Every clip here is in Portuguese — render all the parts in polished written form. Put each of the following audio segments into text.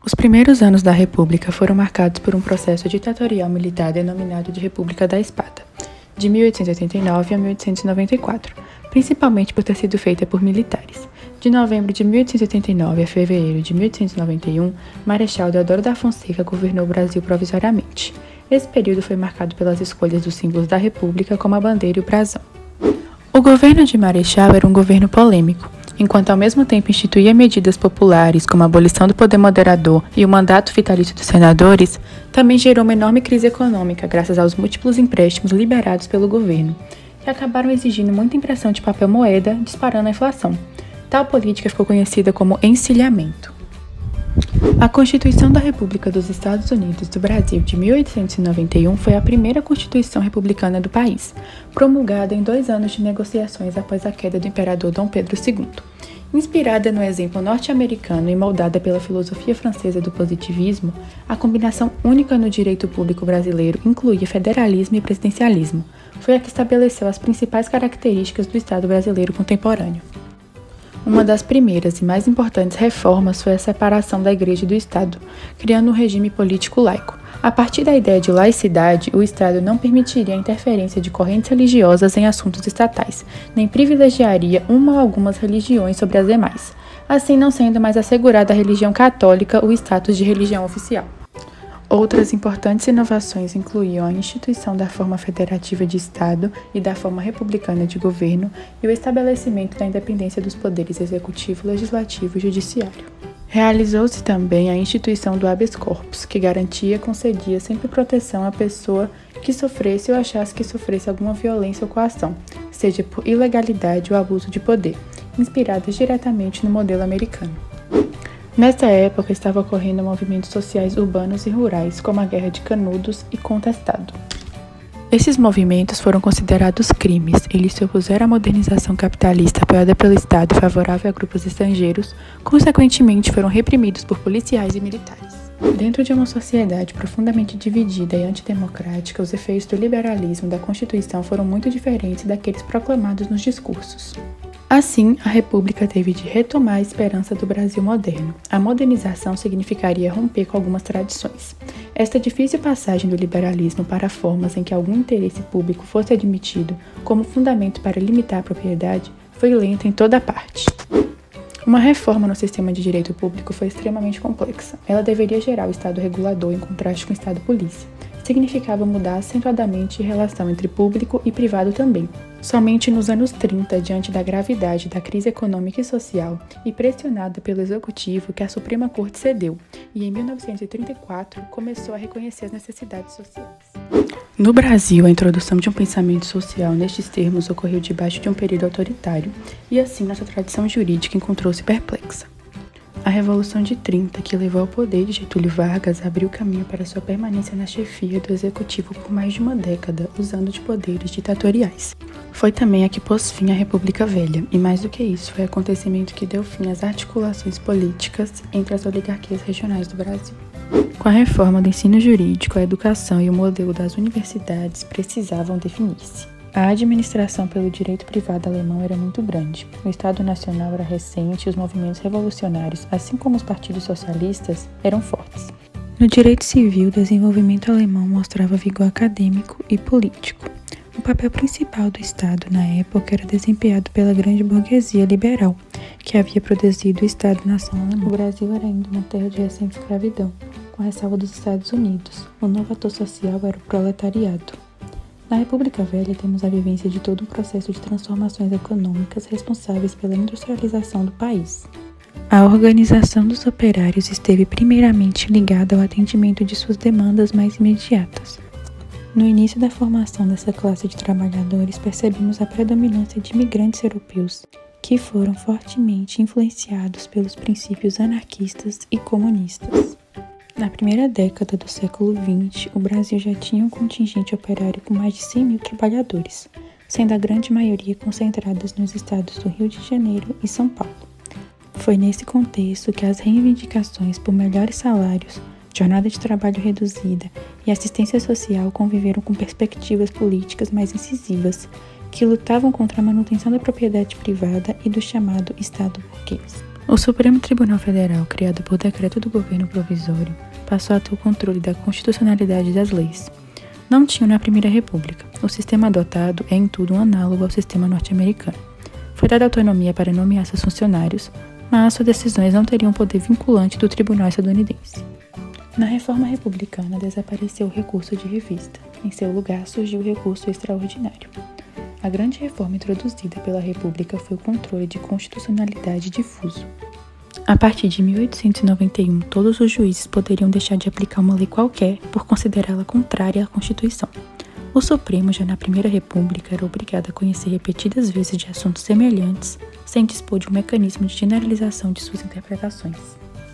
Os primeiros anos da República foram marcados por um processo ditatorial militar denominado de República da Espada, de 1889 a 1894, principalmente por ter sido feita por militares. De novembro de 1889 a fevereiro de 1891, Marechal Deodoro da Fonseca governou o Brasil provisoriamente. Esse período foi marcado pelas escolhas dos símbolos da República, como a bandeira e o brasão. O governo de Marechal era um governo polêmico. Enquanto ao mesmo tempo instituía medidas populares, como a abolição do poder moderador e o mandato vitalício dos senadores, também gerou uma enorme crise econômica graças aos múltiplos empréstimos liberados pelo governo, que acabaram exigindo muita impressão de papel moeda, disparando a inflação. Tal política ficou conhecida como encilhamento. A Constituição da República dos Estados Unidos do Brasil de 1891 foi a primeira Constituição republicana do país, promulgada em 2 anos de negociações após a queda do imperador Dom Pedro II. Inspirada no exemplo norte-americano e moldada pela filosofia francesa do positivismo, a combinação única no direito público brasileiro incluía federalismo e presidencialismo. Foi a que estabeleceu as principais características do Estado brasileiro contemporâneo. Uma das primeiras e mais importantes reformas foi a separação da Igreja e do Estado, criando um regime político laico. A partir da ideia de laicidade, o Estado não permitiria a interferência de correntes religiosas em assuntos estatais, nem privilegiaria uma ou algumas religiões sobre as demais, assim não sendo mais assegurada à religião católica o status de religião oficial. Outras importantes inovações incluíam a instituição da forma federativa de Estado e da forma republicana de governo e o estabelecimento da independência dos poderes executivo, legislativo e judiciário. Realizou-se também a instituição do habeas corpus, que garantia e concedia sempre proteção à pessoa que sofresse ou achasse que sofresse alguma violência ou coação, seja por ilegalidade ou abuso de poder, inspiradas diretamente no modelo americano. Nesta época, estavam ocorrendo movimentos sociais urbanos e rurais, como a Guerra de Canudos e Contestado. Esses movimentos foram considerados crimes. Eles se opuseram à modernização capitalista apoiada pelo Estado favorável a grupos estrangeiros, consequentemente foram reprimidos por policiais e militares. Dentro de uma sociedade profundamente dividida e antidemocrática, os efeitos do liberalismo da Constituição foram muito diferentes daqueles proclamados nos discursos. Assim, a República teve de retomar a esperança do Brasil moderno. A modernização significaria romper com algumas tradições. Esta difícil passagem do liberalismo para formas em que algum interesse público fosse admitido como fundamento para limitar a propriedade foi lenta em toda parte. Uma reforma no sistema de direito público foi extremamente complexa. Ela deveria gerar o Estado regulador em contraste com o Estado polícia. Significava mudar acentuadamente a relação entre público e privado também. Somente nos anos 30, diante da gravidade da crise econômica e social, e pressionada pelo Executivo, que a Suprema Corte cedeu, e em 1934 começou a reconhecer as necessidades sociais. No Brasil, a introdução de um pensamento social nestes termos ocorreu debaixo de um período autoritário, e assim nossa tradição jurídica encontrou-se perplexa. A Revolução de 30, que levou ao poder de Getúlio Vargas, abriu caminho para sua permanência na chefia do Executivo por mais de uma década, usando de poderes ditatoriais. Foi também a que pôs fim à República Velha, e mais do que isso, foi o acontecimento que deu fim às articulações políticas entre as oligarquias regionais do Brasil. Com a reforma do ensino jurídico, a educação e o modelo das universidades precisavam definir-se. A administração pelo direito privado alemão era muito grande. O Estado Nacional era recente e os movimentos revolucionários, assim como os partidos socialistas, eram fortes. No direito civil, o desenvolvimento alemão mostrava vigor acadêmico e político. O papel principal do Estado na época era desempenhado pela grande burguesia liberal, que havia produzido o Estado-nação alemão. O Brasil era ainda uma terra de recente escravidão, com ressalva dos Estados Unidos. O novo ator social era o proletariado. Na República Velha, temos a vivência de todo um processo de transformações econômicas responsáveis pela industrialização do país. A organização dos operários esteve primeiramente ligada ao atendimento de suas demandas mais imediatas. No início da formação dessa classe de trabalhadores, percebemos a predominância de imigrantes europeus, que foram fortemente influenciados pelos princípios anarquistas e comunistas. Na primeira década do século XX, o Brasil já tinha um contingente operário com mais de 100 mil trabalhadores, sendo a grande maioria concentradas nos estados do Rio de Janeiro e São Paulo. Foi nesse contexto que as reivindicações por melhores salários, jornada de trabalho reduzida e assistência social conviveram com perspectivas políticas mais incisivas, que lutavam contra a manutenção da propriedade privada e do chamado Estado burguês. O Supremo Tribunal Federal, criado por decreto do governo provisório, passou a ter o controle da constitucionalidade das leis. Não tinham na Primeira República. O sistema adotado é em tudo um análogo ao sistema norte-americano. Foi dada autonomia para nomear seus funcionários, mas suas decisões não teriam poder vinculante do tribunal estadunidense. Na reforma republicana desapareceu o recurso de revista. Em seu lugar surgiu o recurso extraordinário. A grande reforma introduzida pela República foi o controle de constitucionalidade difuso. A partir de 1891, todos os juízes poderiam deixar de aplicar uma lei qualquer por considerá-la contrária à Constituição. O Supremo, já na Primeira República, era obrigado a conhecer repetidas vezes de assuntos semelhantes, sem dispor de um mecanismo de generalização de suas interpretações.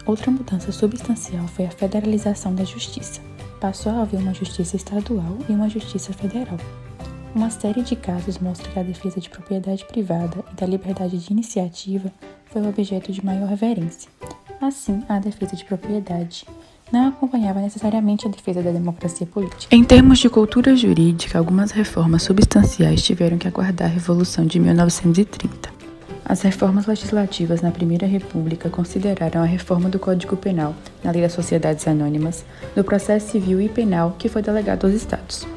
Outra mudança substancial foi a federalização da justiça. Passou a haver uma justiça estadual e uma justiça federal. Uma série de casos mostra que a defesa de propriedade privada e da liberdade de iniciativa foi o objeto de maior reverência. Assim, a defesa de propriedade não acompanhava necessariamente a defesa da democracia política. Em termos de cultura jurídica, algumas reformas substanciais tiveram que aguardar a Revolução de 1930. As reformas legislativas na Primeira República consideraram a reforma do Código Penal, na Lei das Sociedades Anônimas, do processo civil e penal que foi delegado aos estados.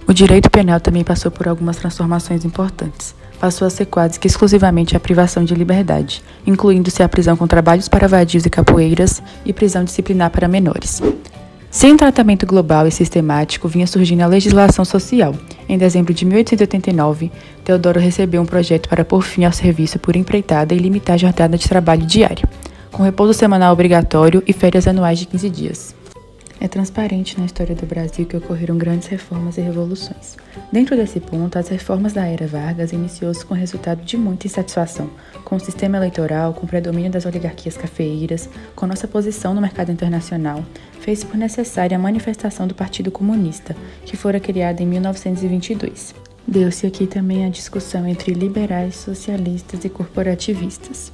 O direito penal também passou por algumas transformações importantes. Passou a ser quase que exclusivamente a privação de liberdade, incluindo-se a prisão com trabalhos para vadios e capoeiras e prisão disciplinar para menores. Sem um tratamento global e sistemático, vinha surgindo a legislação social. Em dezembro de 1889, Teodoro recebeu um projeto para pôr fim ao serviço por empreitada e limitar a jornada de trabalho diária, com repouso semanal obrigatório e férias anuais de 15 dias. É transparente na história do Brasil que ocorreram grandes reformas e revoluções. Dentro desse ponto, as reformas da era Vargas iniciou-se com resultado de muita insatisfação, com o sistema eleitoral, com o predomínio das oligarquias cafeeiras, com nossa posição no mercado internacional, fez por necessária a manifestação do Partido Comunista, que fora criada em 1922. Deu-se aqui também a discussão entre liberais, socialistas e corporativistas.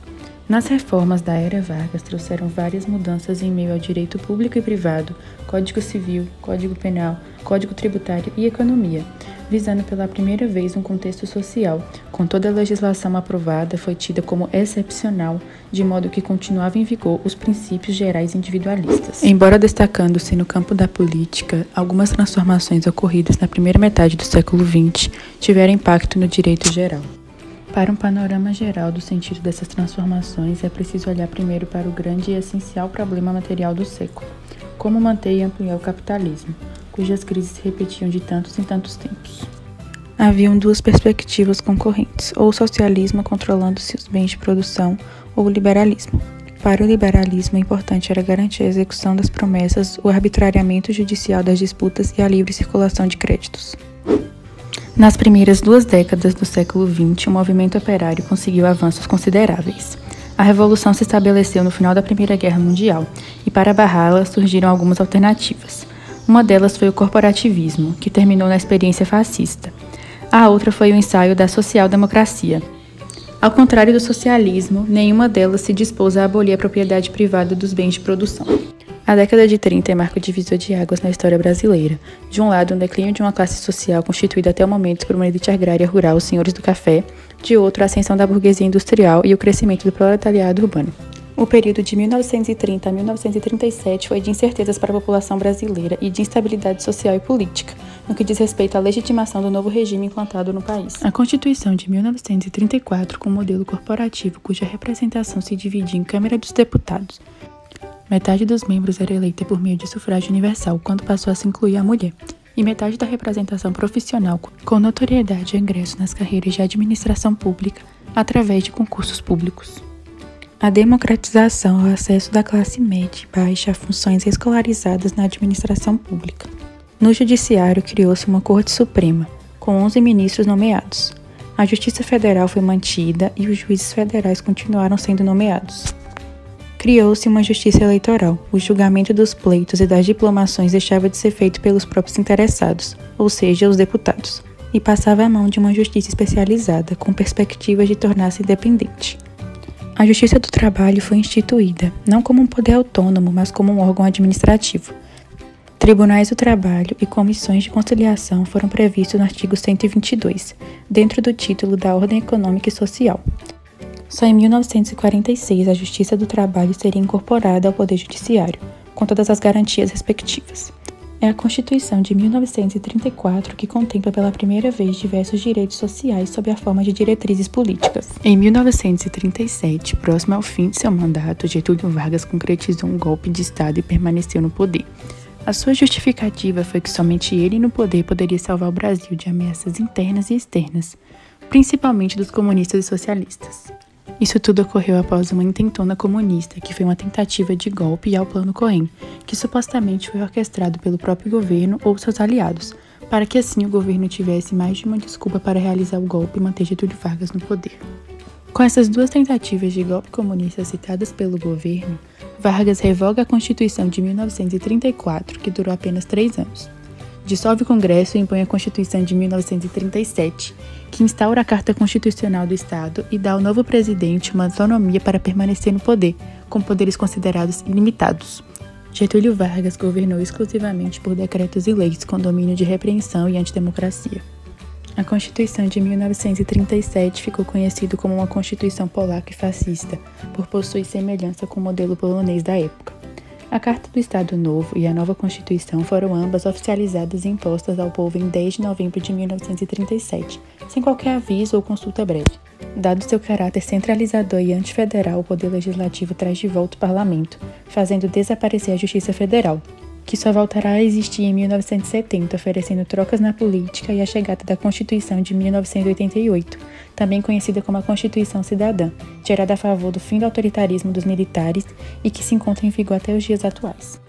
Nas reformas da era Vargas trouxeram várias mudanças em meio ao direito público e privado, Código Civil, Código Penal, Código Tributário e Economia, visando pela primeira vez um contexto social, com toda a legislação aprovada foi tida como excepcional, de modo que continuava em vigor os princípios gerais individualistas. Embora destacando-se no campo da política, algumas transformações ocorridas na primeira metade do século XX tiveram impacto no direito geral. Para um panorama geral do sentido dessas transformações, é preciso olhar primeiro para o grande e essencial problema material do século: como manter e ampliar o capitalismo, cujas crises se repetiam de tantos em tantos tempos. Haviam duas perspectivas concorrentes, ou o socialismo controlando-se os bens de produção, ou o liberalismo. Para o liberalismo, o importante era garantir a execução das promessas, o arbitrariamento judicial das disputas e a livre circulação de créditos. Nas primeiras 2 décadas do século XX, o movimento operário conseguiu avanços consideráveis. A Revolução se estabeleceu no final da Primeira Guerra Mundial, e para barrá-la surgiram algumas alternativas. Uma delas foi o corporativismo, que terminou na experiência fascista. A outra foi o ensaio da social-democracia. Ao contrário do socialismo, nenhuma delas se dispôs a abolir a propriedade privada dos bens de produção. A década de 30 é marco divisor de águas na história brasileira. De um lado, um declínio de uma classe social constituída até o momento por uma elite agrária rural, os senhores do café. De outro, a ascensão da burguesia industrial e o crescimento do proletariado urbano. O período de 1930 a 1937 foi de incertezas para a população brasileira e de instabilidade social e política, no que diz respeito à legitimação do novo regime implantado no país. A Constituição de 1934, com um modelo corporativo cuja representação se dividia em Câmara dos Deputados, metade dos membros era eleita por meio de sufrágio universal, quando passou a se incluir a mulher, e metade da representação profissional com notoriedade e ingresso nas carreiras de administração pública através de concursos públicos. A democratização ao acesso da classe média e baixa a funções escolarizadas na administração pública. No judiciário criou-se uma Corte Suprema, com 11 ministros nomeados. A Justiça Federal foi mantida e os juízes federais continuaram sendo nomeados. Criou-se uma justiça eleitoral. O julgamento dos pleitos e das diplomações deixava de ser feito pelos próprios interessados, ou seja, os deputados, e passava à mão de uma justiça especializada, com perspectivas de tornar-se independente. A Justiça do Trabalho foi instituída, não como um poder autônomo, mas como um órgão administrativo. Tribunais do Trabalho e comissões de conciliação foram previstos no artigo 122, dentro do título da Ordem Econômica e Social. Só em 1946 a Justiça do Trabalho seria incorporada ao Poder Judiciário, com todas as garantias respectivas. É a Constituição de 1934 que contempla pela primeira vez diversos direitos sociais sob a forma de diretrizes políticas. Em 1937, próximo ao fim de seu mandato, Getúlio Vargas concretizou um golpe de Estado e permaneceu no poder. A sua justificativa foi que somente ele no poder poderia salvar o Brasil de ameaças internas e externas, principalmente dos comunistas e socialistas. Isso tudo ocorreu após uma intentona comunista, que foi uma tentativa de golpe ao Plano Cohen, que supostamente foi orquestrado pelo próprio governo ou seus aliados, para que assim o governo tivesse mais de uma desculpa para realizar o golpe e manter Getúlio Vargas no poder. Com essas duas tentativas de golpe comunista citadas pelo governo, Vargas revoga a Constituição de 1934, que durou apenas 3 anos. Dissolve o Congresso e impõe a Constituição de 1937, que instaura a Carta Constitucional do Estado e dá ao novo presidente uma autonomia para permanecer no poder, com poderes considerados ilimitados. Getúlio Vargas governou exclusivamente por decretos e leis, com domínio de repreensão e antidemocracia. A Constituição de 1937 ficou conhecida como uma Constituição polaca e fascista, por possuir semelhança com o modelo polonês da época. A Carta do Estado Novo e a nova Constituição foram ambas oficializadas e impostas ao povo em 10 de novembro de 1937, sem qualquer aviso ou consulta breve. Dado seu caráter centralizador e antifederal, o Poder Legislativo traz de volta o Parlamento, fazendo desaparecer a Justiça Federal, que só voltará a existir em 1970, oferecendo trocas na política e a chegada da Constituição de 1988, também conhecida como a Constituição Cidadã, gerada a favor do fim do autoritarismo dos militares e que se encontra em vigor até os dias atuais.